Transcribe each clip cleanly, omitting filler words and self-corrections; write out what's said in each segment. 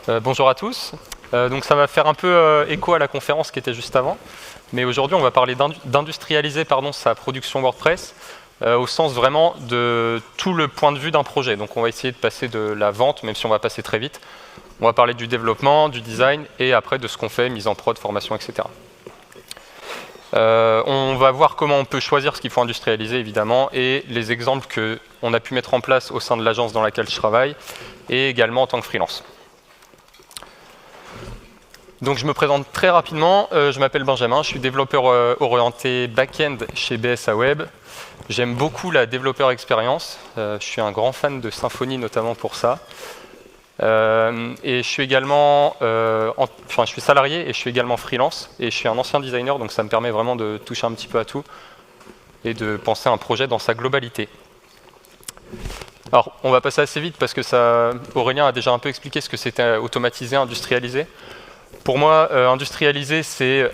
Bonjour à tous. Donc ça va faire un peu écho à la conférence qui était juste avant, mais aujourd'hui on va parler d'industrialiser sa production WordPress au sens vraiment de tout le point de vue d'un projet. Donc on va essayer de passer de la vente, même si on va passer très vite. On va parler du développement, du design et après de ce qu'on fait, mise en prod, formation, etc. On va voir comment on peut choisir ce qu'il faut industrialiser évidemment et les exemples qu'on a pu mettre en place au sein de l'agence dans laquelle je travaille et également en tant que freelance. Donc je me présente très rapidement, je m'appelle Benjamin, je suis développeur orienté back-end chez BSA Web. J'aime beaucoup la développeur expérience, je suis un grand fan de Symfony notamment pour ça. Et je suis également, je suis salarié et je suis également freelance et je suis un ancien designer, donc ça me permet vraiment de toucher un petit peu à tout et de penser à un projet dans sa globalité. Alors on va passer assez vite parce que Aurélien a déjà un peu expliqué ce que c'était automatiser, industrialiser. Pour moi, industrialiser, c'est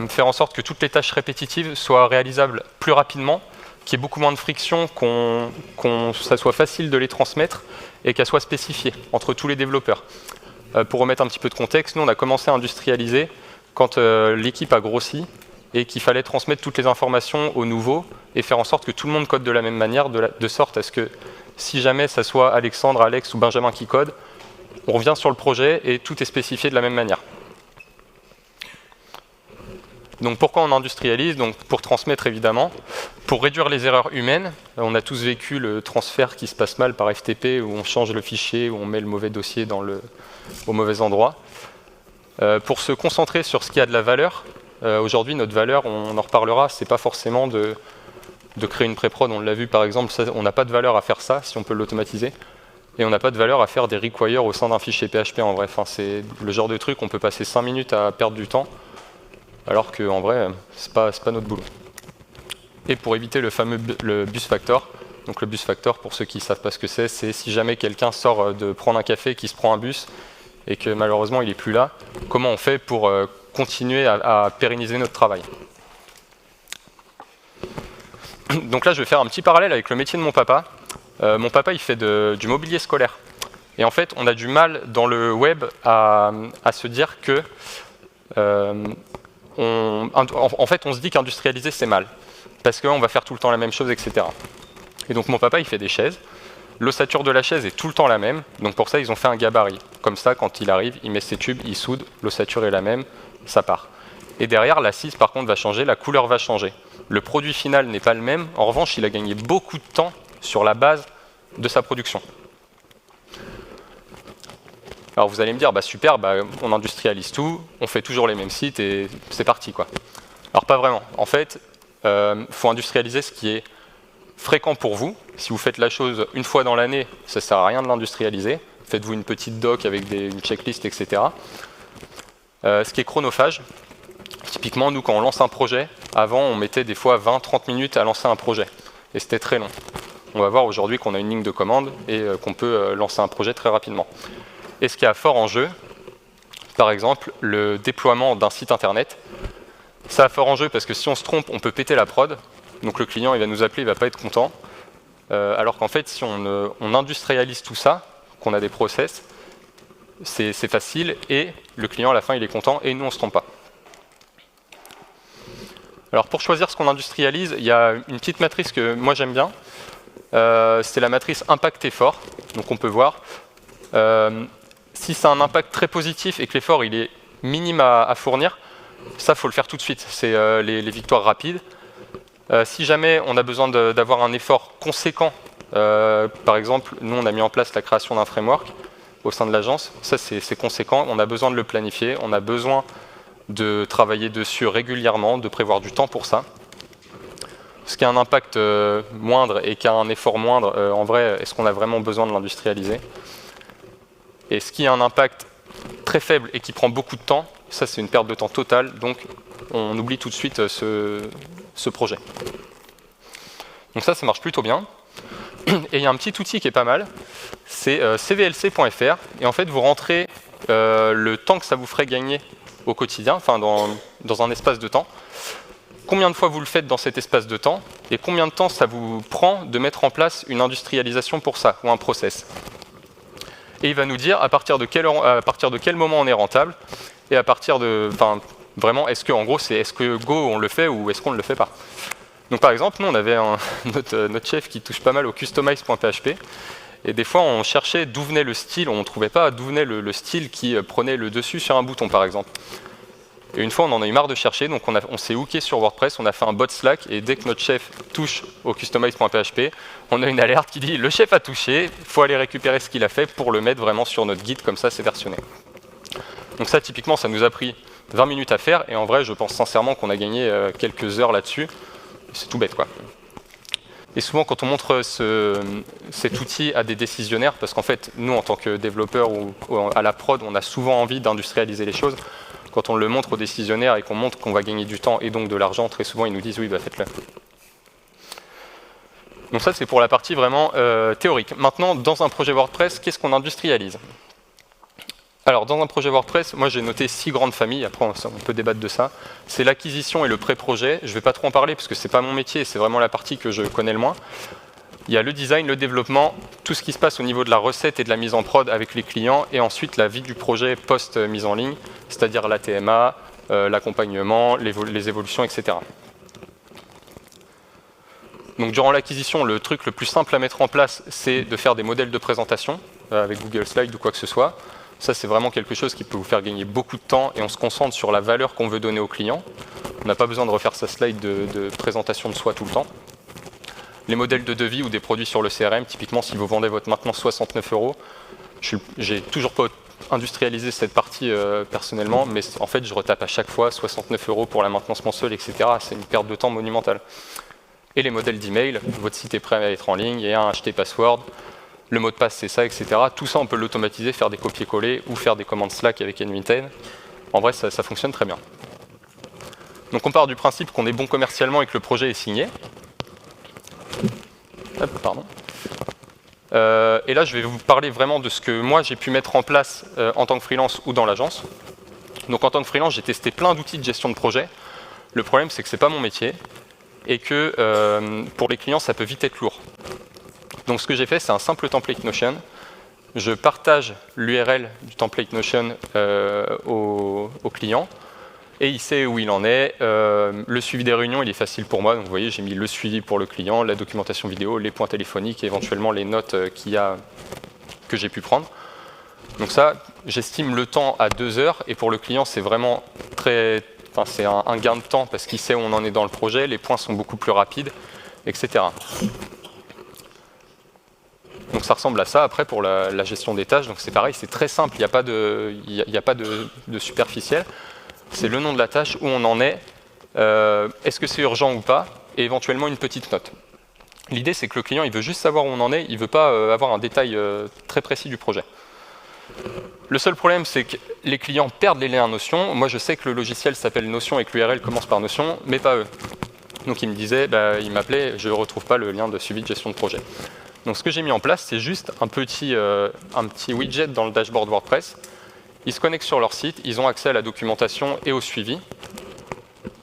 faire en sorte que toutes les tâches répétitives soient réalisables plus rapidement, qu'il y ait beaucoup moins de friction, ça soit facile de les transmettre et qu'elles soient spécifiées entre tous les développeurs. Pour remettre un petit peu de contexte, nous on a commencé à industrialiser quand l'équipe a grossi et qu'il fallait transmettre toutes les informations aux nouveaux et faire en sorte que tout le monde code de la même manière, de sorte à ce que si jamais ça soit Alexandre, Alex ou Benjamin qui code, on revient sur le projet et tout est spécifié de la même manière. Donc pourquoi on industrialise? Donc pour transmettre évidemment, pour réduire les erreurs humaines. On a tous vécu le transfert qui se passe mal par FTP où on change le fichier, où on met le mauvais dossier au mauvais endroit. Pour se concentrer sur ce qui a de la valeur, aujourd'hui notre valeur, on en reparlera, c'est pas forcément de créer une pré-prod, on l'a vu par exemple, on n'a pas de valeur à faire ça si on peut l'automatiser. Et on n'a pas de valeur à faire des requires au sein d'un fichier PHP en vrai. Enfin, c'est le genre de truc, on peut passer 5 minutes à perdre du temps. Alors qu'en vrai, c'est pas notre boulot. Et pour éviter le bus factor, donc le bus factor, pour ceux qui ne savent pas ce que c'est si jamais quelqu'un sort de prendre un café, qui se prend un bus, et que malheureusement il n'est plus là, comment on fait pour continuer à pérenniser notre travail? Donc là, je vais faire un petit parallèle avec le métier de mon papa. Mon papa, il fait du mobilier scolaire. Et en fait, on a du mal dans le web à se dire que... en fait, on se dit qu'industrialiser, c'est mal. Parce qu'on va faire tout le temps la même chose, etc. Et donc mon papa, il fait des chaises. L'ossature de la chaise est tout le temps la même. Donc pour ça, ils ont fait un gabarit. Comme ça, quand il arrive, il met ses tubes, il soude, l'ossature est la même, ça part. Et derrière, l'assise, par contre, va changer, la couleur va changer. Le produit final n'est pas le même. En revanche, il a gagné beaucoup de temps sur la base de sa production. Alors vous allez me dire, bah super, on industrialise tout, on fait toujours les mêmes sites et c'est parti quoi. Alors pas vraiment. En fait, faut industrialiser ce qui est fréquent pour vous. Si vous faites la chose une fois dans l'année, ça ne sert à rien de l'industrialiser. Faites-vous une petite doc avec une checklist, etc. Ce qui est chronophage. Typiquement, nous, quand on lance un projet, avant, on mettait des fois 20-30 minutes à lancer un projet. Et c'était très long. On va voir aujourd'hui qu'on a une ligne de commande et qu'on peut lancer un projet très rapidement. Et ce qui est fort en jeu, par exemple, le déploiement d'un site internet, ça a fort en jeu parce que si on se trompe, on peut péter la prod. Donc le client, il va nous appeler, il ne va pas être content. Alors qu'en fait, si on industrialise tout ça, qu'on a des process, c'est facile et le client, à la fin, il est content et nous, on ne se trompe pas. Alors pour choisir ce qu'on industrialise, il y a une petite matrice que moi j'aime bien. C'est la matrice impact-effort. Donc on peut voir. Si c'est un impact très positif et que l'effort il est minime à fournir, ça faut le faire tout de suite, c'est les victoires rapides. Si jamais on a besoin d'avoir un effort conséquent, par exemple, nous on a mis en place la création d'un framework au sein de l'agence, ça c'est conséquent, on a besoin de le planifier, on a besoin de travailler dessus régulièrement, de prévoir du temps pour ça. Ce qui a un impact moindre et qui a un effort moindre, en vrai, est-ce qu'on a vraiment besoin de l'industrialiser? Et ce qui a un impact très faible et qui prend beaucoup de temps, ça c'est une perte de temps totale, donc on oublie tout de suite ce projet. Donc ça marche plutôt bien. Et il y a un petit outil qui est pas mal, c'est cvlc.fr, et en fait vous rentrez le temps que ça vous ferait gagner au quotidien, enfin dans un espace de temps, combien de fois vous le faites dans cet espace de temps, et combien de temps ça vous prend de mettre en place une industrialisation pour ça, ou un process. et il va nous dire à partir de quel moment on est rentable, et à partir de, enfin, vraiment, est-ce que Go on le fait ou est-ce qu'on ne le fait pas. Donc par exemple, nous on avait notre chef qui touche pas mal au customize.php, et des fois on cherchait d'où venait le style, on ne trouvait pas d'où venait le style qui prenait le dessus sur un bouton par exemple. Et une fois on en a eu marre de chercher, donc on s'est hooké sur WordPress, on a fait un bot Slack, et dès que notre chef touche au customize.php, on a une alerte qui dit le chef a touché, il faut aller récupérer ce qu'il a fait pour le mettre vraiment sur notre guide, comme ça c'est versionné. Donc ça typiquement ça nous a pris 20 minutes à faire, et en vrai je pense sincèrement qu'on a gagné quelques heures là-dessus. C'est tout bête quoi. Et souvent quand on montre cet outil à des décisionnaires, parce qu'en fait nous en tant que développeurs ou à la prod on a souvent envie d'industrialiser les choses, quand on le montre aux décisionnaires et qu'on montre qu'on va gagner du temps et donc de l'argent, très souvent ils nous disent oui bah faites-le. Donc ça c'est pour la partie vraiment théorique. Maintenant dans un projet WordPress, qu'est-ce qu'on industrialise? Alors dans un projet WordPress, moi j'ai noté 6 grandes familles, après on peut débattre de ça. C'est l'acquisition et le pré-projet, je ne vais pas trop en parler parce que c'est pas mon métier, c'est vraiment la partie que je connais le moins. Il y a le design, le développement, tout ce qui se passe au niveau de la recette et de la mise en prod avec les clients, et ensuite la vie du projet post-mise en ligne, c'est-à-dire la TMA, l'accompagnement, les évolutions, etc. Donc durant l'acquisition, le truc le plus simple à mettre en place, c'est de faire des modèles de présentation avec Google Slides ou quoi que ce soit. Ça, c'est vraiment quelque chose qui peut vous faire gagner beaucoup de temps, et on se concentre sur la valeur qu'on veut donner au client. On n'a pas besoin de refaire sa slide de présentation de soi tout le temps. Les modèles de devis ou des produits sur le CRM, typiquement si vous vendez votre maintenance 69 €, j'ai toujours pas industrialisé cette partie personnellement, mais en fait je retape à chaque fois 69 € pour la maintenance mensuelle, etc. C'est une perte de temps monumentale. Et les modèles d'email, votre site est prêt à être en ligne, il y a un HT password, le mot de passe c'est ça, etc. Tout ça on peut l'automatiser, faire des copier-coller ou faire des commandes Slack avec Nmintain. En vrai ça fonctionne très bien. Donc on part du principe qu'on est bon commercialement et que le projet est signé. Hop, pardon. Et là je vais vous parler vraiment de ce que moi j'ai pu mettre en place en tant que freelance ou dans l'agence. Donc en tant que freelance j'ai testé plein d'outils de gestion de projet. Le problème c'est que c'est pas mon métier et que pour les clients ça peut vite être lourd. Donc ce que j'ai fait, c'est un simple template Notion. Je partage l'URL du template Notion au client, et il sait où il en est. Le suivi des réunions, il est facile pour moi. Donc vous voyez, j'ai mis le suivi pour le client, la documentation vidéo, les points téléphoniques et éventuellement les notes que j'ai pu prendre. Donc ça, j'estime le temps à 2 heures, et pour le client, c'est vraiment c'est un gain de temps parce qu'il sait où on en est dans le projet, les points sont beaucoup plus rapides, etc. Donc ça ressemble à ça après pour la gestion des tâches. Donc c'est pareil, c'est très simple, il n'y a pas de superficiel. C'est le nom de la tâche, où on en est, est-ce que c'est urgent ou pas, et éventuellement une petite note. L'idée c'est que le client il veut juste savoir où on en est, il ne veut pas avoir un détail très précis du projet. Le seul problème c'est que les clients perdent les liens Notion. Moi je sais que le logiciel s'appelle Notion et que l'URL commence par Notion, mais pas eux. Donc il me disait, il m'appelait, je ne retrouve pas le lien de suivi de gestion de projet. Donc ce que j'ai mis en place, c'est juste un petit widget dans le dashboard WordPress. Ils se connectent sur leur site, ils ont accès à la documentation et au suivi.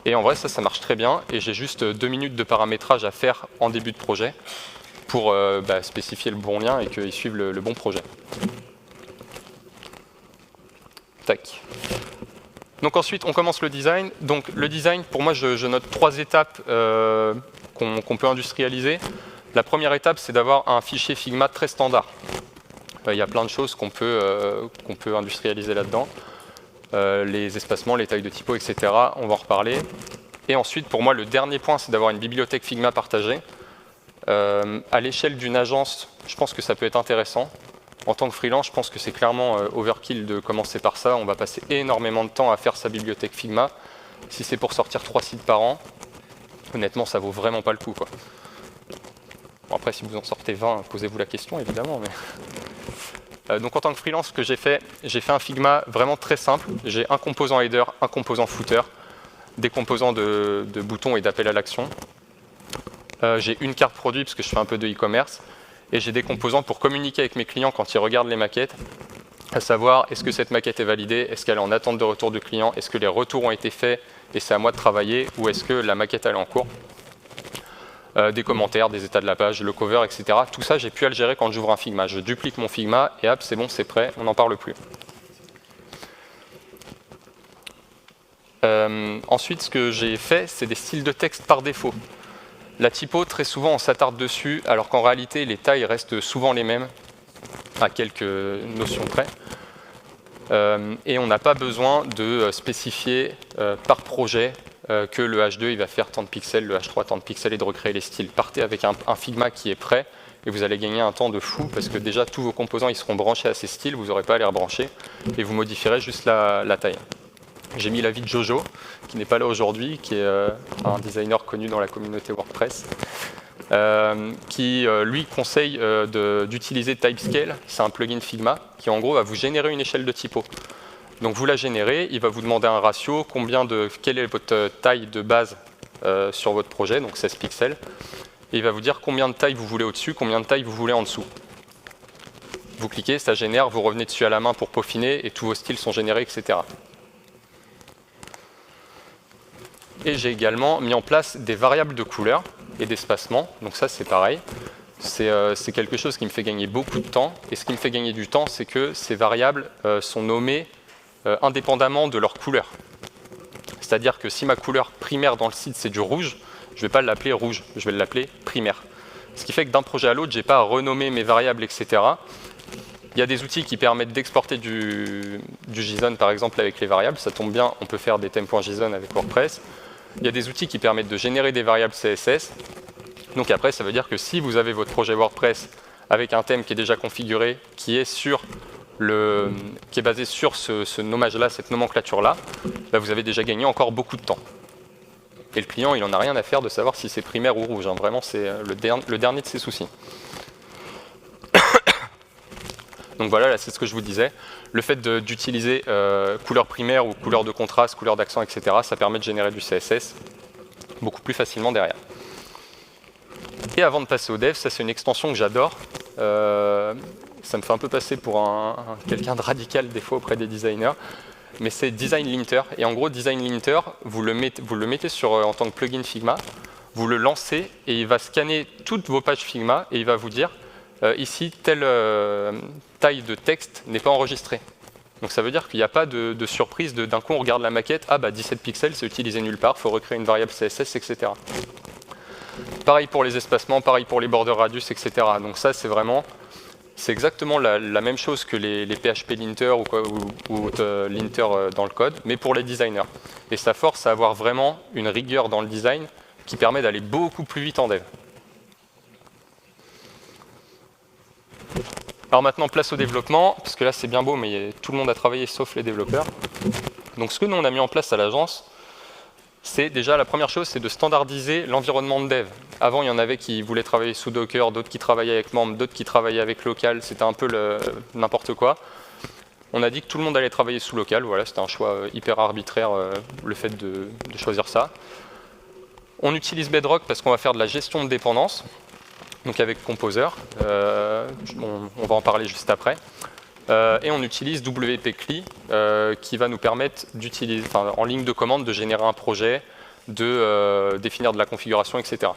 Et en vrai, ça marche très bien. Et j'ai juste 2 minutes de paramétrage à faire en début de projet pour spécifier le bon lien et qu'ils suivent le bon projet. Tac. Donc ensuite, on commence le design. Donc le design, pour moi, je note 3 étapes qu'on peut industrialiser. La première étape, c'est d'avoir un fichier Figma très standard. Il y a plein de choses qu'on peut industrialiser là-dedans. Les espacements, les tailles de typo, etc. On va en reparler. Et ensuite, pour moi, le dernier point, c'est d'avoir une bibliothèque Figma partagée. À l'échelle d'une agence, je pense que ça peut être intéressant. En tant que freelance, je pense que c'est clairement overkill de commencer par ça. On va passer énormément de temps à faire sa bibliothèque Figma. Si c'est pour sortir 3 sites par an, honnêtement, ça vaut vraiment pas le coup, quoi. Bon, après, si vous en sortez 20, posez-vous la question, évidemment. Mais... donc en tant que freelance, ce que j'ai fait un Figma vraiment très simple. J'ai un composant header, un composant footer, des composants de boutons et d'appel à l'action. J'ai une carte produit parce que je fais un peu de e-commerce. Et j'ai des composants pour communiquer avec mes clients quand ils regardent les maquettes, à savoir est-ce que cette maquette est validée, est-ce qu'elle est en attente de retour du client, est-ce que les retours ont été faits et c'est à moi de travailler, ou est-ce que la maquette elle est en cours. des commentaires, des états de la page, le cover, etc. Tout ça, j'ai pu à le gérer quand j'ouvre un Figma. Je duplique mon Figma et hop, c'est bon, c'est prêt, on n'en parle plus. Ensuite, ce que j'ai fait, c'est des styles de texte par défaut. La typo, très souvent, on s'attarde dessus, alors qu'en réalité, les tailles restent souvent les mêmes, à quelques notions près. Et on n'a pas besoin de spécifier par projet que le H2 il va faire tant de pixels, le H3 tant de pixels et de recréer les styles. Partez avec un Figma qui est prêt et vous allez gagner un temps de fou parce que déjà tous vos composants ils seront branchés à ces styles, vous n'aurez pas à les rebrancher et vous modifierez juste la taille. J'ai mis l'avis de Jojo, qui n'est pas là aujourd'hui, qui est un designer connu dans la communauté WordPress, qui lui conseille d'utiliser Typescale. C'est un plugin Figma qui en gros va vous générer une échelle de typo. Donc vous la générez, il va vous demander un ratio, quelle est votre taille de base sur votre projet, donc 16 pixels, et il va vous dire combien de taille vous voulez au-dessus, combien de taille vous voulez en dessous. Vous cliquez, ça génère, vous revenez dessus à la main pour peaufiner, et tous vos styles sont générés, etc. Et j'ai également mis en place des variables de couleur et d'espacement, donc ça c'est pareil. C'est quelque chose qui me fait gagner beaucoup de temps, et ce qui me fait gagner du temps, c'est que ces variables sont nommées indépendamment de leur couleur. C'est-à-dire que si ma couleur primaire dans le site c'est du rouge, je ne vais pas l'appeler rouge, je vais l'appeler primaire. Ce qui fait que d'un projet à l'autre, je n'ai pas à renommer mes variables, etc. Il y a des outils qui permettent d'exporter du JSON par exemple avec les variables, ça tombe bien, on peut faire des thèmes.json avec WordPress. Il y a des outils qui permettent de générer des variables CSS. Donc après, ça veut dire que si vous avez votre projet WordPress avec un thème qui est déjà configuré, qui est basé sur ce nommage-là, cette nomenclature-là, bah vous avez déjà gagné encore beaucoup de temps. Et le client, il n'en a rien à faire de savoir si c'est primaire ou rouge. Hein. Vraiment, c'est le dernier de ses soucis. Donc voilà, là, c'est ce que je vous disais. Le fait d'utiliser couleur primaire ou couleur de contraste, couleur d'accent, etc., ça permet de générer du CSS beaucoup plus facilement derrière. Et avant de passer au dev, ça c'est une extension que j'adore. Ça me fait un peu passer pour quelqu'un de radical des fois auprès des designers. Mais c'est Design Linter. Et en gros, Design Linter, vous le mettez en tant que plugin Figma, vous le lancez et il va scanner toutes vos pages Figma et il va vous dire ici, telle taille de texte n'est pas enregistrée. Donc ça veut dire qu'il n'y a pas de surprise d'un coup on regarde la maquette, ah bah 17 pixels c'est utilisé nulle part, il faut recréer une variable CSS, etc. Pareil pour les espacements, pareil pour les border radius, etc. Donc ça c'est exactement la même chose que les PHP linter ou linter dans le code, mais pour les designers. Et ça force à avoir vraiment une rigueur dans le design qui permet d'aller beaucoup plus vite en dev. Alors maintenant, place au développement, parce que là c'est bien beau, mais tout le monde a travaillé sauf les développeurs. Donc ce que nous on a mis en place à l'agence, c'est déjà la première chose, c'est de standardiser l'environnement de dev. Avant, il y en avait qui voulaient travailler sous Docker, d'autres qui travaillaient avec Membre, d'autres qui travaillaient avec Local, c'était un peu n'importe quoi. On a dit que tout le monde allait travailler sous Local, voilà, c'était un choix hyper arbitraire, le fait de choisir ça. On utilise Bedrock parce qu'on va faire de la gestion de dépendance, donc avec Composer, on va en parler juste après. Et on utilise WP CLI qui va nous permettre d'utiliser, en ligne de commande, de générer un projet, de définir de la configuration, etc.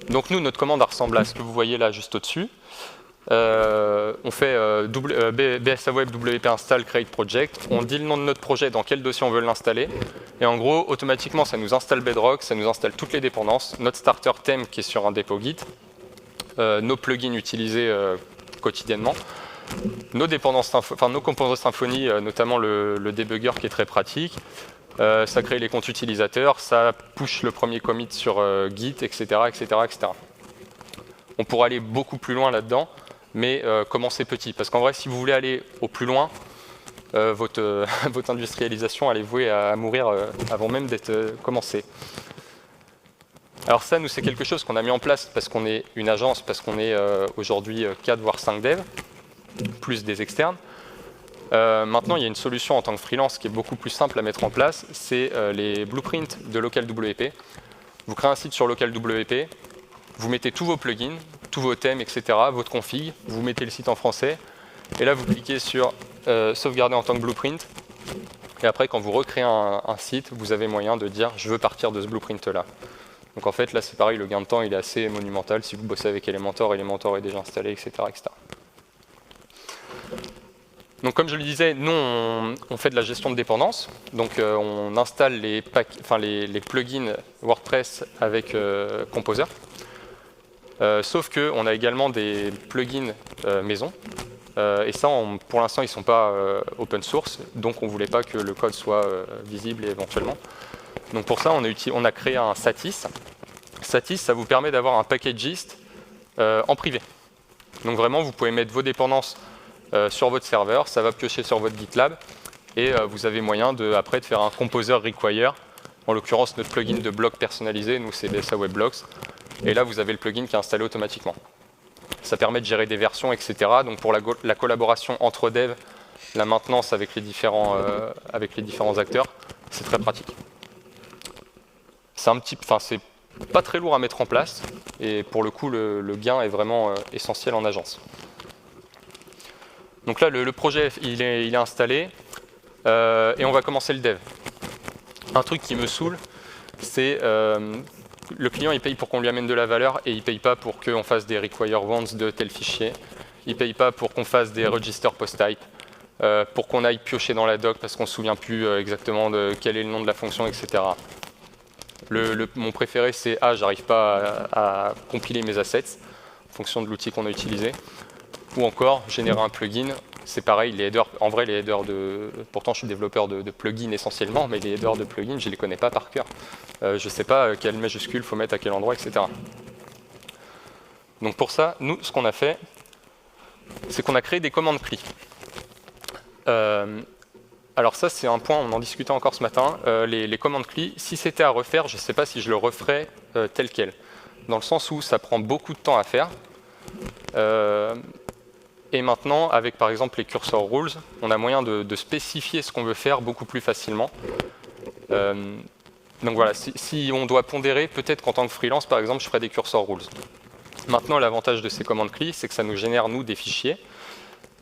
Donc nous, notre commande ressemble à ce que vous voyez là juste au-dessus. On fait BSA Web WP install create project, on dit le nom de notre projet, dans quel dossier on veut l'installer, et en gros, automatiquement, ça nous installe Bedrock, ça nous installe toutes les dépendances, notre starter theme qui est sur un dépôt Git, nos plugins utilisés quotidiennement, nos dépendances, nos composants Symfony, notamment le debugger qui est très pratique. Ça crée les comptes utilisateurs, ça push le premier commit sur Git, etc., etc., etc. On pourrait aller beaucoup plus loin là-dedans, mais commencez petit. Parce qu'en vrai, si vous voulez aller au plus loin, votre industrialisation elle est vouée à mourir avant même d'être commencée. Alors ça, nous, c'est quelque chose qu'on a mis en place parce qu'on est une agence, parce qu'on est aujourd'hui 4 voire 5 devs, plus des externes. Maintenant, il y a une solution en tant que freelance qui est beaucoup plus simple à mettre en place, c'est les blueprints de LocalWP. Vous créez un site sur LocalWP, vous mettez tous vos plugins, tous vos thèmes, etc., votre config, vous mettez le site en français, et là vous cliquez sur sauvegarder en tant que blueprint, Et après, quand vous recréez un site, vous avez moyen de dire « je veux partir de ce blueprint-là ». Donc en fait, là, c'est pareil, le gain de temps, il est assez monumental. Si vous bossez avec Elementor, Elementor est déjà installé, etc. etc. Donc comme je le disais, nous, on fait de la gestion de dépendance. Donc on installe les plugins WordPress avec Composer. Sauf qu'on a également des plugins maison. Et ça, pour l'instant, ils ne sont pas open source. Donc on ne voulait pas que le code soit visible éventuellement. Donc pour ça, on a créé un Satis. Satis, ça vous permet d'avoir un packagist en privé. Donc vraiment, vous pouvez mettre vos dépendances sur votre serveur, ça va piocher sur votre GitLab, et vous avez moyen après de faire un composer require, en l'occurrence notre plugin de bloc personnalisé, nous c'est DSA Web Blocks, et là vous avez le plugin qui est installé automatiquement. Ça permet de gérer des versions, etc. Donc pour la collaboration entre devs, la maintenance avec les différents acteurs, c'est très pratique. C'est pas très lourd à mettre en place, et pour le coup le gain est vraiment essentiel en agence. Donc là, le projet, il est installé, et on va commencer le dev. Un truc qui me saoule, c'est le client, il paye pour qu'on lui amène de la valeur, et il ne paye pas pour qu'on fasse des require once de tel fichier. Il ne paye pas pour qu'on fasse des register post type, pour qu'on aille piocher dans la doc parce qu'on ne se souvient plus exactement de quel est le nom de la fonction, etc. Mon préféré, c'est « Ah, j'arrive pas à compiler mes assets », en fonction de l'outil qu'on a utilisé. Ou encore, générer un plugin, c'est pareil, les headers, en vrai les headers pourtant je suis développeur de plugins essentiellement, mais les headers de plugins, je ne les connais pas par cœur. Je ne sais pas quelle majuscule il faut mettre à quel endroit, etc. Donc pour ça, nous, ce qu'on a fait, c'est qu'on a créé des commandes CLI. Alors ça, c'est un point, on en discutait encore ce matin, les commandes CLI, si c'était à refaire, je ne sais pas si je le referais tel quel. Dans le sens où ça prend beaucoup de temps à faire. Et maintenant, avec par exemple les cursor rules, on a moyen de spécifier ce qu'on veut faire beaucoup plus facilement. Donc voilà, si on doit pondérer, peut-être qu'en tant que freelance, par exemple, je ferai des cursor rules. Maintenant, l'avantage de ces commandes CLI, c'est que ça nous génère, nous, des fichiers.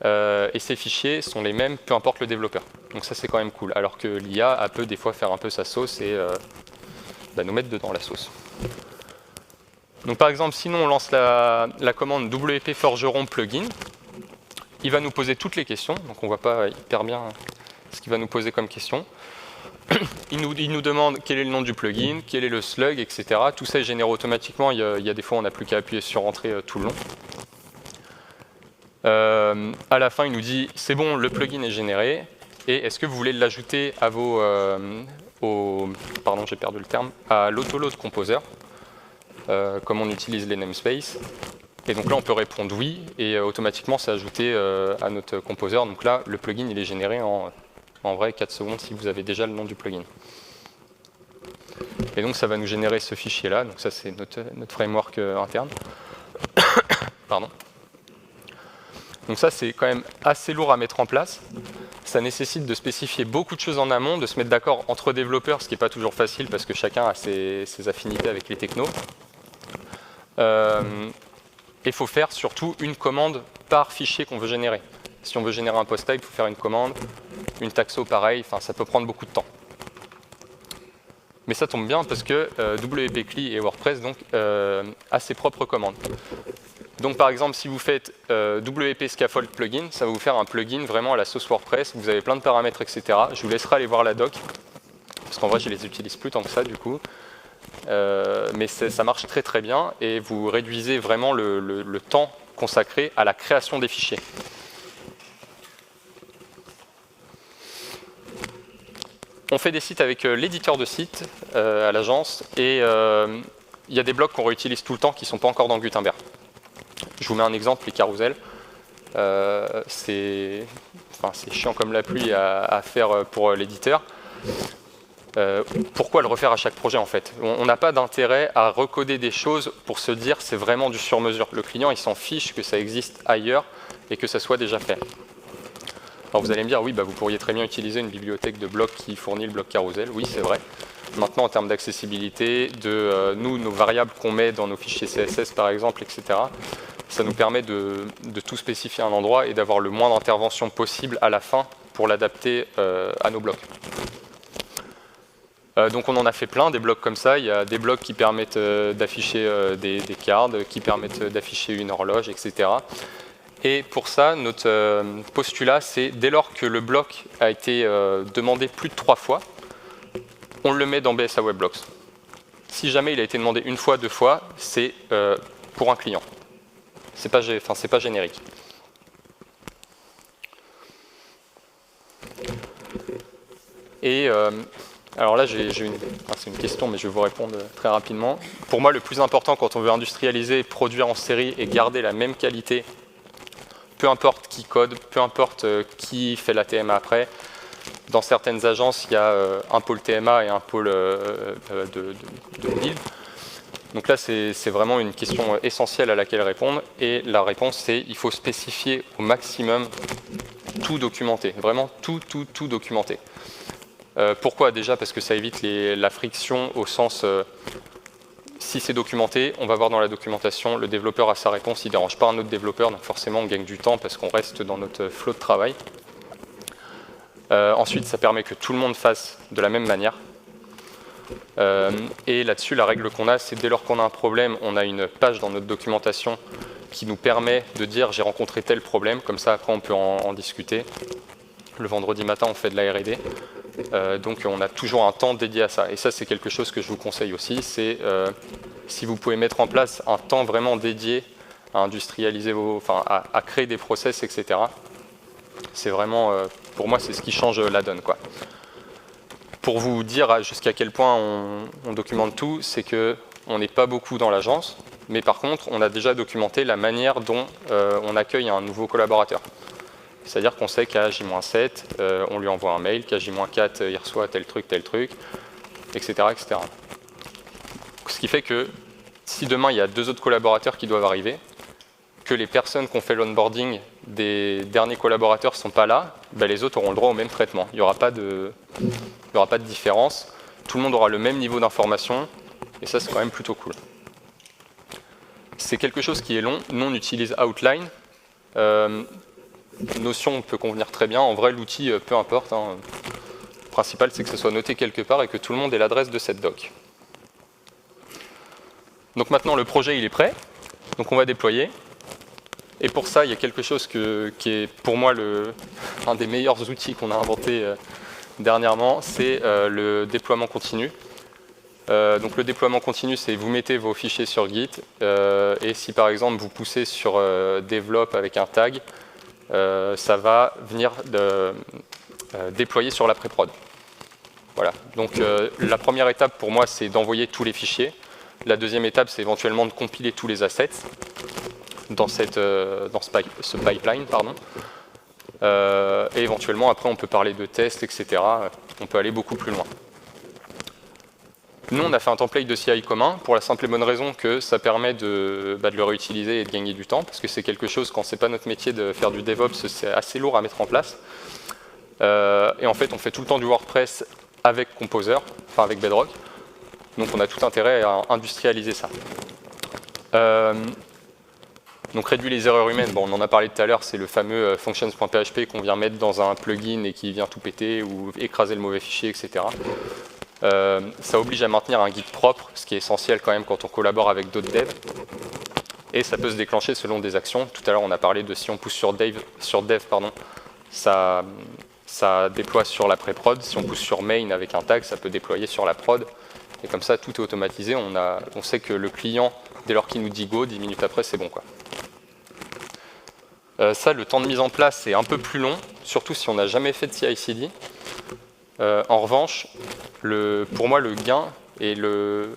Et ces fichiers sont les mêmes, peu importe le développeur. Donc ça, c'est quand même cool. Alors que l'IA peut des fois faire un peu sa sauce et nous mettre dedans la sauce. Donc par exemple, sinon on lance la commande WP Forgeron plugin, il va nous poser toutes les questions, donc on ne voit pas hyper bien ce qu'il va nous poser comme question. Il nous demande quel est le nom du plugin, quel est le slug, etc. Tout ça est généré automatiquement, il y a des fois on n'a plus qu'à appuyer sur entrée tout le long. À la fin, il nous dit c'est bon, le plugin est généré, et est-ce que vous voulez l'ajouter à pardon, j'ai perdu le terme, à l'autoload composer, comme on utilise les namespaces. Et donc là, on peut répondre oui, et automatiquement, c'est ajouté à notre composer. Donc là, le plugin, il est généré en vrai 4 secondes si vous avez déjà le nom du plugin. Et donc, ça va nous générer ce fichier-là. Donc ça, c'est notre framework interne. Pardon. Donc ça, c'est quand même assez lourd à mettre en place. Ça nécessite de spécifier beaucoup de choses en amont, de se mettre d'accord entre développeurs, ce qui n'est pas toujours facile parce que chacun a ses affinités avec les technos. Il faut faire surtout une commande par fichier qu'on veut générer. Si on veut générer un post type, il faut faire une commande, une taxo pareil, enfin ça peut prendre beaucoup de temps. Mais ça tombe bien parce que WP CLI et WordPress donc, a ses propres commandes. Donc par exemple, si vous faites WP Scaffold plugin, ça va vous faire un plugin vraiment à la sauce WordPress, vous avez plein de paramètres, etc. Je vous laisserai aller voir la doc, parce qu'en vrai je les utilise plus tant que ça du coup. Mais ça marche très très bien et vous réduisez vraiment le temps consacré à la création des fichiers. On fait des sites avec l'éditeur de sites à l'agence et il y a des blocs qu'on réutilise tout le temps qui ne sont pas encore dans Gutenberg. Je vous mets un exemple, les carousels. C'est chiant comme la pluie à faire pour l'éditeur. Pourquoi le refaire à chaque projet en fait? On n'a pas d'intérêt à recoder des choses pour se dire c'est vraiment du sur-mesure. Le client il s'en fiche que ça existe ailleurs et que ça soit déjà fait. Alors vous allez me dire oui, vous pourriez très bien utiliser une bibliothèque de blocs qui fournit le bloc carousel. Oui, c'est vrai. Maintenant en termes d'accessibilité, nos variables qu'on met dans nos fichiers CSS par exemple, etc. Ça nous permet de tout spécifier à un endroit et d'avoir le moins d'intervention possible à la fin pour l'adapter à nos blocs. Donc on en a fait plein, des blocs comme ça. Il y a des blocs qui permettent d'afficher des cards, qui permettent d'afficher une horloge, etc. Et pour ça, notre postulat, c'est dès lors que le bloc a été demandé plus de 3 fois, on le met dans BSA WebBlocks. Si jamais il a été demandé une fois, 2 fois, c'est pour un client. C'est pas générique. Et alors là, c'est une question, mais je vais vous répondre très rapidement. Pour moi, le plus important quand on veut industrialiser, produire en série et garder la même qualité, peu importe qui code, peu importe qui fait la TMA après. Dans certaines agences, il y a un pôle TMA et un pôle de build. Donc là, c'est vraiment une question essentielle à laquelle répondre. Et la réponse, c'est il faut spécifier au maximum tout documenter. Vraiment tout documenter. Pourquoi? Déjà parce que ça évite la friction au sens... si c'est documenté, on va voir dans la documentation, le développeur a sa réponse, il ne dérange pas un autre développeur, donc forcément on gagne du temps parce qu'on reste dans notre flot de travail. Ensuite, ça permet que tout le monde fasse de la même manière. Et là-dessus, la règle qu'on a, c'est dès lors qu'on a un problème, on a une page dans notre documentation qui nous permet de dire j'ai rencontré tel problème, comme ça après on peut en discuter. Le vendredi matin, on fait de la R&D. Donc on a toujours un temps dédié à ça. Et ça, c'est quelque chose que je vous conseille aussi, c'est si vous pouvez mettre en place un temps vraiment dédié à industrialiser à créer des process, etc. C'est vraiment, pour moi, c'est ce qui change la donne, quoi. Pour vous dire jusqu'à quel point on documente tout, c'est qu'on n'est pas beaucoup dans l'agence, mais par contre, on a déjà documenté la manière dont on accueille un nouveau collaborateur. C'est-à-dire qu'on sait qu'à J-7, on lui envoie un mail, qu'à J-4, il reçoit tel truc, etc., etc. Ce qui fait que si demain, il y a 2 autres collaborateurs qui doivent arriver, que les personnes qui ont fait l'onboarding des derniers collaborateurs ne sont pas là, ben les autres auront le droit au même traitement. Il n'y aura pas de différence. Tout le monde aura le même niveau d'information, et ça, c'est quand même plutôt cool. C'est quelque chose qui est long. Nous, on utilise Outline. Notion peut convenir très bien. En vrai, l'outil, peu importe. Hein. Le principal, c'est que ce soit noté quelque part et que tout le monde ait l'adresse de cette doc. Donc maintenant, le projet, il est prêt. Donc on va déployer. Et pour ça, il y a quelque chose qui est pour moi un des meilleurs outils qu'on a inventé dernièrement, c'est le déploiement continu. Donc le déploiement continu, c'est vous mettez vos fichiers sur Git, et si par exemple vous poussez sur develop avec un tag, ça va venir déployer sur la pré-prod. Voilà. Donc la première étape pour moi, c'est d'envoyer tous les fichiers. La deuxième étape, c'est éventuellement de compiler tous les assets dans ce pipeline, pardon. Et éventuellement, après, on peut parler de tests, etc. On peut aller beaucoup plus loin. Nous, on a fait un template de CI commun pour la simple et bonne raison que ça permet de le réutiliser et de gagner du temps, parce que c'est quelque chose, quand c'est pas notre métier de faire du DevOps, c'est assez lourd à mettre en place. Et en fait, on fait tout le temps du WordPress avec Composer, enfin avec Bedrock. Donc on a tout intérêt à industrialiser ça. Donc réduire les erreurs humaines, bon, on en a parlé tout à l'heure, c'est le fameux functions.php qu'on vient mettre dans un plugin et qui vient tout péter ou écraser le mauvais fichier, etc. Ça oblige à maintenir un guide propre, ce qui est essentiel quand même quand on collabore avec d'autres devs. Et ça peut se déclencher selon des actions. Tout à l'heure, on a parlé de si on pousse sur dev, ça déploie sur la pré-prod. Si on pousse sur main avec un tag, ça peut déployer sur la prod. Et comme ça, tout est automatisé. On sait que le client, dès lors qu'il nous dit go, 10 minutes après, c'est bon, quoi. Ça, le temps de mise en place est un peu plus long, surtout si on n'a jamais fait de CI/CD. En revanche, pour moi, le gain est le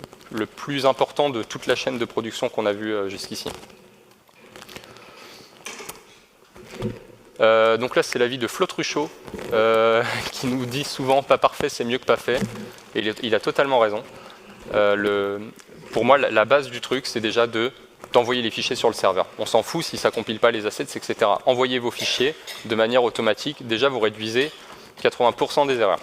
plus important de toute la chaîne de production qu'on a vue jusqu'ici. Donc là, c'est l'avis de Flo Truchot, qui nous dit souvent « pas parfait, c'est mieux que pas fait ». Et il a totalement raison. Pour moi, la base du truc, c'est déjà d'envoyer les fichiers sur le serveur. On s'en fout si ça ne compile pas les assets, etc. Envoyez vos fichiers de manière automatique. Déjà, vous réduisez 80% des erreurs.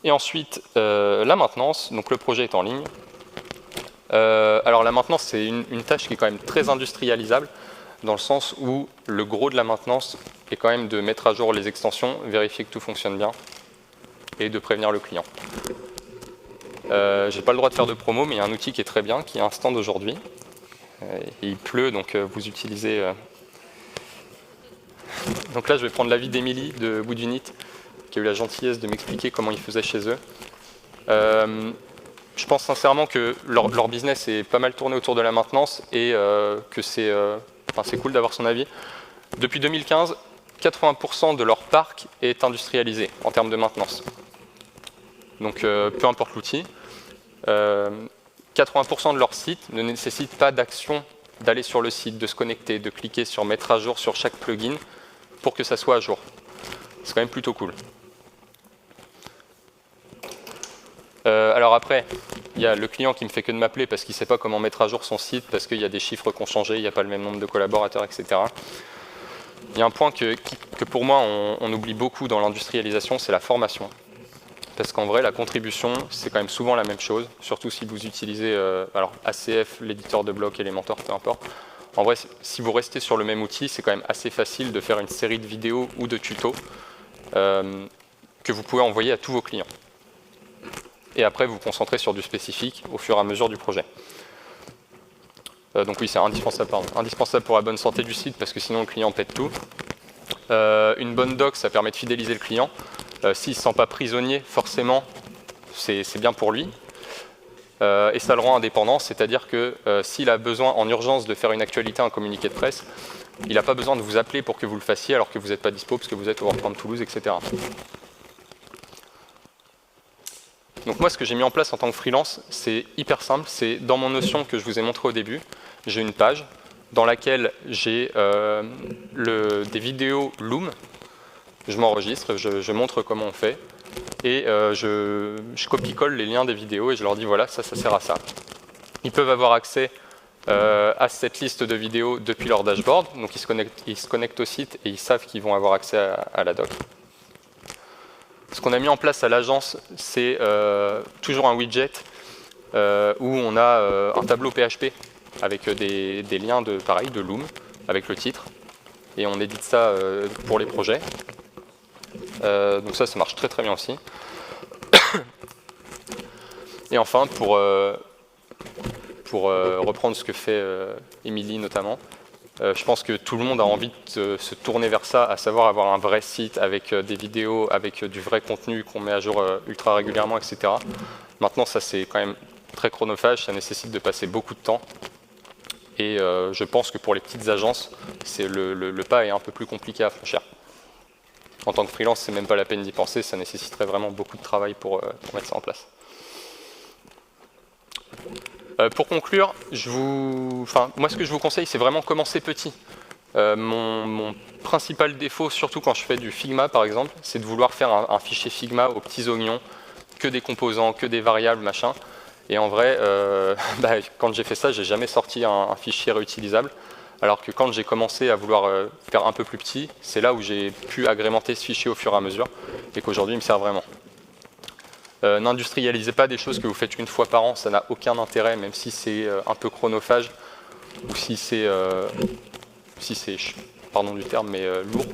Et ensuite, la maintenance. Donc le projet est en ligne. Alors la maintenance, c'est une tâche qui est quand même très industrialisable. dans le sens où le gros de la maintenance est quand même de mettre à jour les extensions, vérifier que tout fonctionne bien et de prévenir le client. J'ai pas le droit de faire de promo, mais il y a un outil qui est très bien, qui est un stand aujourd'hui. Il pleut, donc vous utilisez... Donc là, je vais prendre l'avis d'Emilie de Woodunit, qui a eu la gentillesse de m'expliquer comment ils faisaient chez eux. Je pense sincèrement que leur business est pas mal tourné autour de la maintenance et que c'est cool d'avoir son avis. Depuis 2015, 80% de leur parc est industrialisé en termes de maintenance. Donc peu importe l'outil. 80% de leur site ne nécessite pas d'action d'aller sur le site, de se connecter, de cliquer sur mettre à jour sur chaque plugin pour que ça soit à jour. C'est quand même plutôt cool. Alors après, il y a le client qui ne fait que de m'appeler parce qu'il ne sait pas comment mettre à jour son site, parce qu'il y a des chiffres qui ont changé, il n'y a pas le même nombre de collaborateurs, etc. Il y a un point que pour moi on oublie beaucoup dans l'industrialisation, c'est la formation. Parce qu'en vrai, la contribution, c'est quand même souvent la même chose, surtout si vous utilisez alors ACF, l'éditeur de bloc, Elementor, peu importe. En vrai, si vous restez sur le même outil, c'est quand même assez facile de faire une série de vidéos ou de tutos que vous pouvez envoyer à tous vos clients. Et après, vous vous concentrez sur du spécifique au fur et à mesure du projet. Donc oui, c'est indispensable, indispensable pour la bonne santé du site, parce que sinon le client pète tout. Une bonne doc, ça permet de fidéliser le client. S'il ne se sent pas prisonnier, forcément, c'est bien pour lui. Et ça le rend indépendant, c'est-à-dire que s'il a besoin en urgence de faire une actualité, un communiqué de presse, il n'a pas besoin de vous appeler pour que vous le fassiez alors que vous n'êtes pas dispo parce que vous êtes au World de Toulouse, etc. Donc moi, ce que j'ai mis en place en tant que freelance, c'est hyper simple. C'est dans mon Notion que je vous ai montré au début, j'ai une page dans laquelle j'ai des vidéos Loom. Je m'enregistre, je montre comment on fait, et je copie-colle les liens des vidéos et je leur dis voilà, ça sert à ça. Ils peuvent avoir accès à cette liste de vidéos depuis leur dashboard, donc ils se connectent au site et ils savent qu'ils vont avoir accès à la doc. Ce qu'on a mis en place à l'agence, c'est toujours un widget où on a un tableau PHP avec des liens de Loom, avec le titre, et on édite ça pour les projets. Donc ça marche très très bien aussi. Et enfin, pour reprendre ce que fait Émilie notamment, je pense que tout le monde a envie de se tourner vers ça, à savoir avoir un vrai site avec des vidéos, avec du vrai contenu qu'on met à jour ultra régulièrement, etc. Maintenant, ça c'est quand même très chronophage, ça nécessite de passer beaucoup de temps. Et je pense que pour les petites agences, le pas est un peu plus compliqué à franchir. En tant que freelance, c'est même pas la peine d'y penser, ça nécessiterait vraiment beaucoup de travail pour mettre ça en place. Pour conclure, moi ce que je vous conseille, c'est vraiment commencer petit. Mon principal défaut, surtout quand je fais du Figma par exemple, c'est de vouloir faire un fichier Figma aux petits oignons, que des composants, que des variables, machin. Et en vrai, quand j'ai fait ça, j'ai jamais sorti un fichier réutilisable. Alors que quand j'ai commencé à vouloir faire un peu plus petit, c'est là où j'ai pu agrémenter ce fichier au fur et à mesure, et qu'aujourd'hui il me sert vraiment. N'industrialisez pas des choses que vous faites une fois par an, ça n'a aucun intérêt, même si c'est un peu chronophage, ou si c'est, pardon du terme, mais lourd.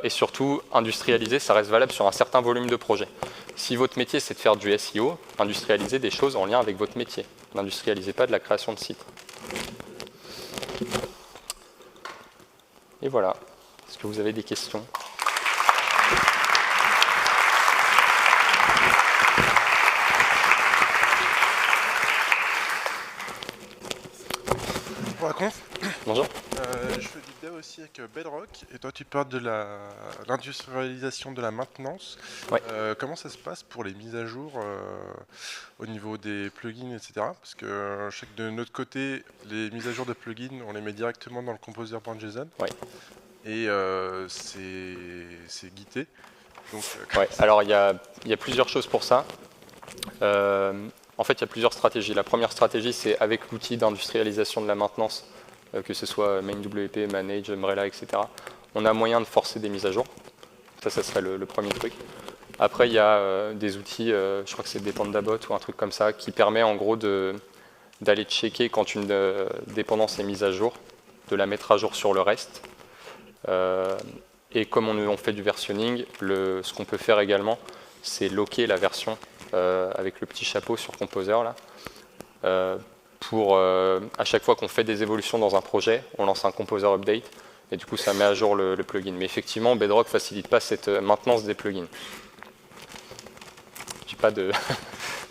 Et surtout, industrialiser, ça reste valable sur un certain volume de projets. Si votre métier c'est de faire du SEO, industrialisez des choses en lien avec votre métier. N'industrialisez pas de la création de sites. Et voilà. Est-ce que vous avez des questions ? Pour la conf. Bonjour. Je fais du dev aussi avec Bedrock, et toi tu parles de l'industrialisation de la maintenance. Ouais. Comment ça se passe pour les mises à jour au niveau des plugins, etc. Parce que je sais que de notre côté, les mises à jour de plugins, on les met directement dans le composer.json. Ouais. Et c'est guidé. Donc, Ouais. Alors il y a plusieurs choses pour ça. En fait, il y a plusieurs stratégies. La première stratégie, c'est avec l'outil d'industrialisation de la maintenance, que ce soit MainWP, Manage, Umbrella, etc. On a moyen de forcer des mises à jour. Ça serait le premier truc. Après, il y a des outils, je crois que c'est des PandaBot ou un truc comme ça, qui permet en gros d'aller checker quand une dépendance est mise à jour, de la mettre à jour sur le reste. Et comme on fait du versionning, ce qu'on peut faire également, c'est locker la version avec le petit chapeau sur Composer là, pour à chaque fois qu'on fait des évolutions dans un projet, on lance un Composer update et du coup ça met à jour le plugin. Mais effectivement, Bedrock ne facilite pas cette maintenance des plugins. J'ai pas de,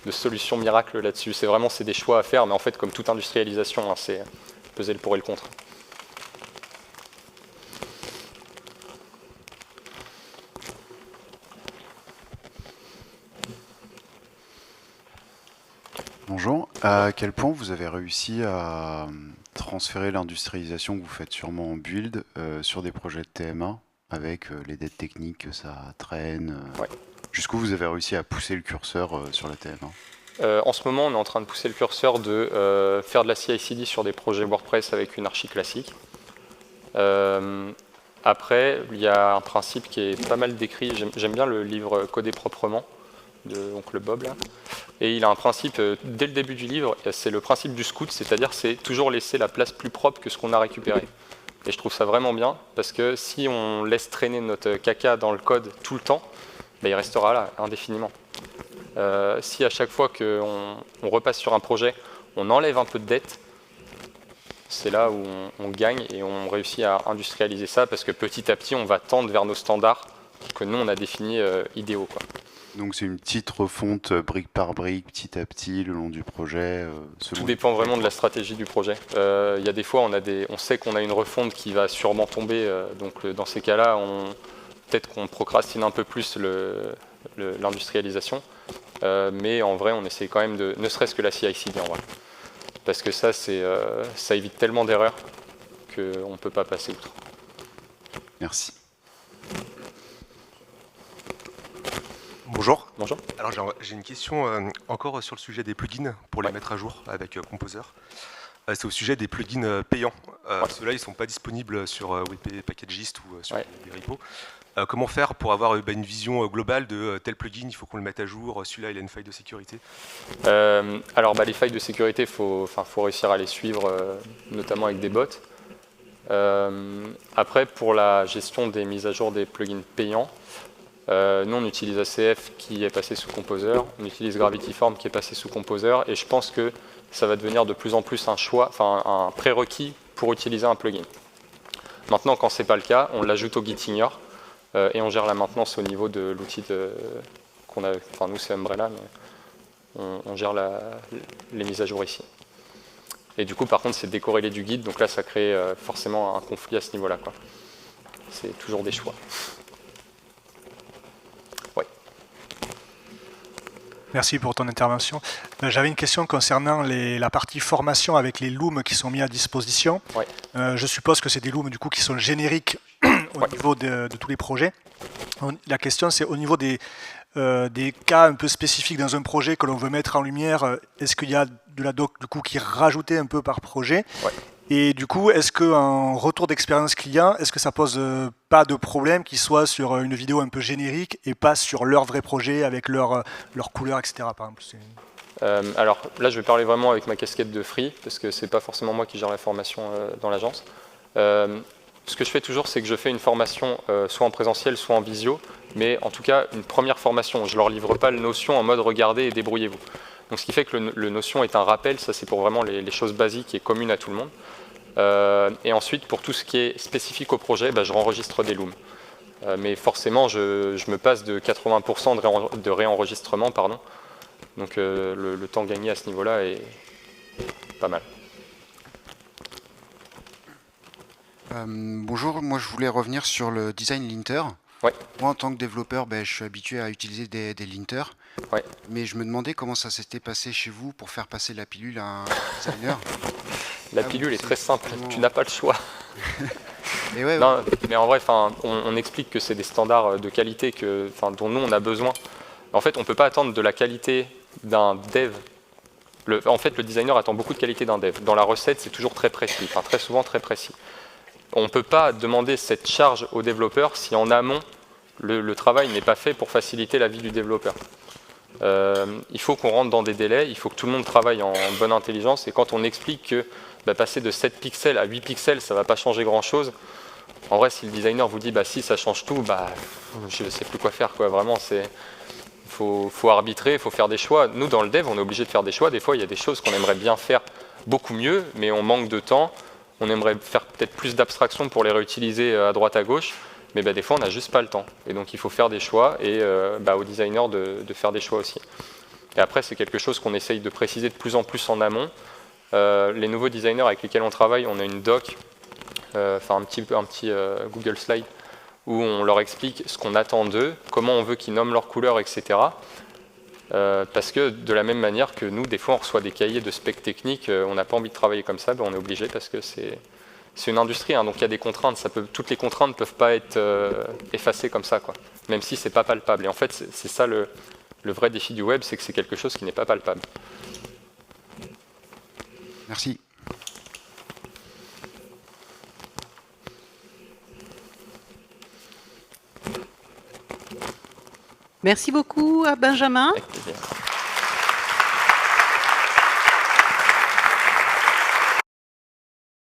de solution miracle là-dessus. C'est des choix à faire, mais en fait, comme toute industrialisation, hein, c'est peser le pour et le contre. Bonjour, à quel point vous avez réussi à transférer l'industrialisation que vous faites sûrement en build sur des projets de TMA avec les dettes techniques que ça traîne Ouais. Jusqu'où vous avez réussi à pousser le curseur sur la TMA? En ce moment, on est en train de pousser le curseur de faire de la CI/CD sur des projets WordPress avec une archi classique. Après, il y a un principe qui est pas mal décrit. J'aime bien le livre Coder proprement de Oncle Bob là. Et il a un principe, dès le début du livre, c'est le principe du scout, c'est-à-dire c'est toujours laisser la place plus propre que ce qu'on a récupéré. Et je trouve ça vraiment bien, parce que si on laisse traîner notre caca dans le code tout le temps, ben il restera là, indéfiniment. Si à chaque fois qu'on repasse sur un projet, on enlève un peu de dette, c'est là où on gagne et on réussit à industrialiser ça, parce que petit à petit, on va tendre vers nos standards que nous, on a définis idéaux, quoi. Donc c'est une petite refonte brique par brique, petit à petit, le long du projet. Tout dépend vraiment de la stratégie du projet. Il y a des fois, on sait qu'on a une refonte qui va sûrement tomber. Donc dans ces cas-là, peut-être qu'on procrastine un peu plus l'industrialisation. Mais en vrai, on essaie quand même de, ne serait-ce que la CI/CD en vrai. Parce que ça évite tellement d'erreurs qu'on ne peut pas passer outre. Merci. Bonjour. Bonjour. Alors j'ai une question encore sur le sujet des plugins pour les mettre à jour avec Composer. C'est au sujet des plugins payants. Ceux-là, ils ne sont pas disponibles sur WP Packagist ou sur les repos. Comment faire pour avoir une vision globale de tel plugin, il faut qu'on le mette à jour, celui-là il a une faille de sécurité? Alors les failles de sécurité, il faut réussir à les suivre, notamment avec des bots. Après, pour la gestion des mises à jour des plugins payants, nous on utilise ACF qui est passé sous Composer, on utilise Gravity Form qui est passé sous Composer, et je pense que ça va devenir de plus en plus un prérequis pour utiliser un plugin. Maintenant, quand ce n'est pas le cas, on l'ajoute au Gitignore et on gère la maintenance au niveau de l'outil qu'on a, enfin nous c'est Umbrella, mais on gère les mises à jour ici. Et du coup, par contre, c'est décorrélé du guide, donc là ça crée forcément un conflit à ce niveau-là, quoi. C'est toujours des choix. Merci pour ton intervention. J'avais une question concernant la partie formation avec les looms qui sont mis à disposition. Ouais. Je suppose que c'est des looms du coup qui sont génériques au niveau de tous les projets. La question c'est au niveau des cas un peu spécifiques dans un projet que l'on veut mettre en lumière, est-ce qu'il y a de la doc du coup qui est rajoutée un peu par projet? Et du coup, est-ce qu'un retour d'expérience client, est-ce que ça pose pas de problème qu'ils soient sur une vidéo un peu générique et pas sur leur vrai projet avec leur couleur, etc. par exemple? Alors là, je vais parler vraiment avec ma casquette de free, parce que c'est pas forcément moi qui gère la formation dans l'agence. Ce que je fais toujours, c'est que je fais une formation soit en présentiel, soit en visio, mais en tout cas, une première formation. Je leur livre pas le Notion en mode regardez et débrouillez-vous. Donc ce qui fait que le Notion est un rappel, ça c'est pour vraiment les choses basiques et communes à tout le monde. Et ensuite, pour tout ce qui est spécifique au projet, je renregistre des looms. Mais forcément, je me passe de 80% de réenregistrement, pardon. Donc le temps gagné à ce niveau-là est pas mal. Bonjour, moi je voulais revenir sur le design linter. Ouais. Moi en tant que développeur, je suis habitué à utiliser des linters. Ouais. Mais je me demandais comment ça s'était passé chez vous pour faire passer la pilule à un designer. La pilule est très simple, tu n'as pas le choix. Et ouais, non, mais en vrai, on explique que c'est des standards de qualité dont nous on a besoin. En fait, on ne peut pas attendre de la qualité d'un dev. En fait, le designer attend beaucoup de qualité d'un dev. Dans la recette, c'est toujours très précis, très souvent très précis. On ne peut pas demander cette charge au développeur si en amont, le travail n'est pas fait pour faciliter la vie du développeur. Il faut qu'on rentre dans des délais, il faut que tout le monde travaille en bonne intelligence, et quand on explique que passer de 7 pixels à 8 pixels, ça ne va pas changer grand-chose, en vrai, si le designer vous dit si, ça change tout, je ne sais plus quoi faire, quoi. Vraiment, faut arbitrer, il faut faire des choix. Nous, dans le dev, on est obligé de faire des choix. Des fois, il y a des choses qu'on aimerait bien faire beaucoup mieux, mais on manque de temps. On aimerait faire peut-être plus d'abstraction pour les réutiliser à droite, à gauche, mais des fois, on n'a juste pas le temps. Et donc, il faut faire des choix, et aux designers de faire des choix aussi. Et après, c'est quelque chose qu'on essaye de préciser de plus en plus en amont. Les nouveaux designers avec lesquels on travaille, on a une doc, un petit Google Slide, où on leur explique ce qu'on attend d'eux, comment on veut qu'ils nomment leurs couleurs, etc. Parce que de la même manière que nous, des fois, on reçoit des cahiers de spec techniques, on n'a pas envie de travailler comme ça, on est obligé parce que c'est une industrie, donc il y a des contraintes. Toutes les contraintes ne peuvent pas être effacées comme ça, quoi, même si c'est pas palpable. Et en fait, c'est ça le vrai défi du web, c'est que c'est quelque chose qui n'est pas palpable. Merci. Merci beaucoup à Benjamin. Avec plaisir.